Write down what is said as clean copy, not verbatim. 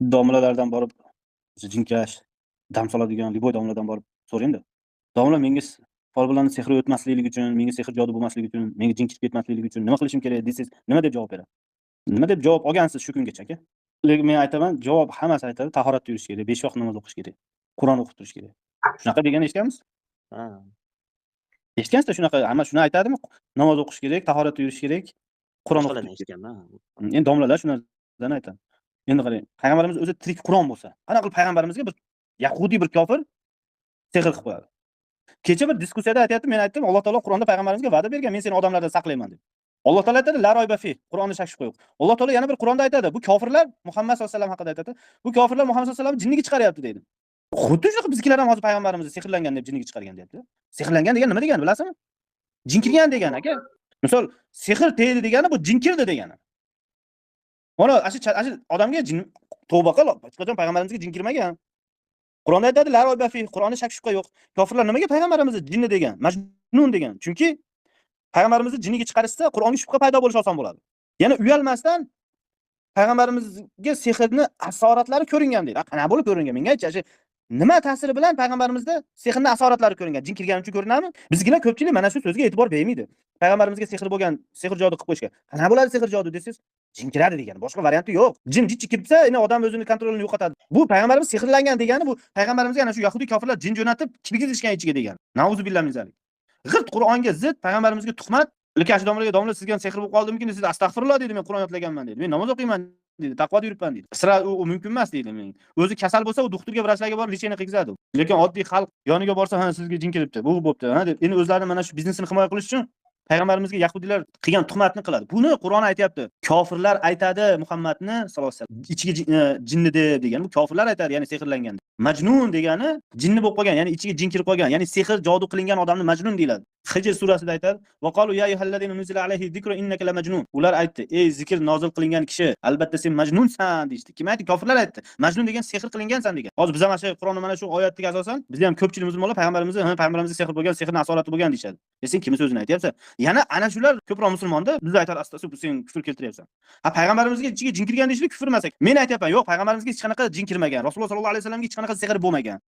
Domlalardan borib jinkash, dam soladigan liboy domladan borib so'rang-da. Domla menga folbinlarni sehri o'tmasligi uchun, menga sehr jodu bo'lmasligi uchun, menga jin kirib ketmasligi uchun nima qilishim kerak desangiz, nima deb javob beradi? Nima deb javob olgansiz shu kungacha aka? Lekin men aytaman, javob hammasi aytadi, tahoratda yurish kerak, 5 vaqt namoz o'qish kerak, Qur'on o'qib turish kerak. Shunaqa degan eshitganmisiz? Ha. Eshitgansizda shunaqa, hamma shuni aytadimi? Namoz o'qish kerak, tahoratda yurish kerak, Qur'on o'qib Boshqalarni turish kerak. eshitganman. Endi domlalar shu narsani aytadi. Endi qarang, payg'ambarimiz o'zi tirik Qur'on bo'lsa, qanaqa qilib payg'ambarimizga bir yahudiy bir kofir sehr qilib qo'yadi. Kecha bir diskussiyada aytayapti, men aytdim, Alloh taolo Qur'onda payg'ambarimizga va'da bergan, men seni odamlardan saqlayman deb. Alloh taolo aytadi, la royba fi, Qur'onda shak shubha yo'q. Alloh taolo yana bir Qur'onda aytadi, bu kofirlar Muhammad sollallohu alayhi vasallam haqida aytadi. Bu kofirlar Muhammad sollallohu alayhi vasallam jinniga chiqaryapti deydi. Xuddi shunaqa bizkilar ham hozir payg'ambarimizni sehrlangan deb jinniga chiqargan deyapti. Sehrlangan degan nima degani bilasizmi? Jin kirgan degani aka. Misol, sehr tegdi degani bu jin kirdi degani. Mana ashi odamga jin tavba qil, hech qachon payg'ambarimizga jin kirmagan. Qur'onda aytadi, la royba fi, Qur'onda shak shubha yo'q. Kofirlar nimaga payg'ambarimizni jinni degan, majnun degan? Chunki payg'ambarimizni jinniga chiqarishsa Qur'onga shubha paydo bo'lishi oson bo'ladi. Yana uyalmasdan payg'ambarimizga sehrni asoratlari ko'ringan deydi. Qanaqa bo'lib ko'ringan? Menga aytchi, nima ta'siri bilan payg'ambarimizda sehrning asoratlari ko'ringan? Jin kirgani uchun ko'rinadimi? Bizgilar ko'pchilik mana shu so'zga e'tibor bermaydi. Payg'ambarimizga sehr bo'lgan, sehr jodu qilib qo'yishgan. Qanaqa bo'ladi sehr jodu desangiz, jin kiradi degan. Boshqa varianti yo'q. Jin kiribsa, endi odam o'zini kontrolini yo'qotadi. Bu payg'ambarimiz sehrlangan degani, bu payg'ambarimizga ana shu yahudiy kofirlar jin jo'natib kirgizishgan ichiga degani. Nauzu billahi min zalik. G'irt Qur'onga zid, payg'ambarimizga tuhmat. Lekin ash domla sizga sehr bo'lib qoldimki, siz astag'firulloh dedi, men Qur'on yodlaganman dedi. Men namoz o'qiyman dedi, taqvoda yuribman dedi. Sira u mumkin emas dedi men. O'zi kasal bo'lsa, u doktorga, vrachlarga borib lecheniya qilgizadi. Lekin oddiy xalq yoniga borsa, ha sizga jin kiribdi, bu bo'pti, ha deb. Endi o'zlarini mana shu biznesini himoya qilish uchun payg'ambarimizga yahudiylar qilgan tuhmatni qiladi. Buni Qur'on aytayapti. Kofirlar aytadi Muhammadni sallallohu alayhi vasallam ichiga jinni deb degan. Bu kofirlar aytadi, ya'ni sehrlangan. Majnun degani jinni bo'lib qolgan, ya'ni ichiga jin kirib qolgan, ya'ni sehr jodu qilingan odamni majnun deyiladi. Hijr surasida aytadi: "Va qalu ya ayyuhallazina nuzila alayhi zikru innaka la majnun." Ular aytdi: "Ey zikr nozil qilingan kishi, albatta sen majnunsan" deydi. Kim aytdi? Kofirlar aytdi. Majnun degan sehr qilingansan degan. Hozir biz ham mana shu Qur'onni mana shu oyatga asosan, biz ham ko'pchilik musulmonlar payg'ambarimizga sehr bo'lgan, sehrning asorati bo'lgan deyshadi. Sen kimning so'zini aytyapsan? Yana ana shular ko'proq musulmonda biz aytar astag'firullah, sen kufr keltiryapsan. Ha payg'ambarimizga ichiga jin kirgan deyishlik kufr emas ekan. Men aytyapman, yo'q, payg'ambarimizga hech qanaqa jin kirmagan. Rasululloh sollallohu alayhi vasallamga hech qanaqa sehr bo'lmagan.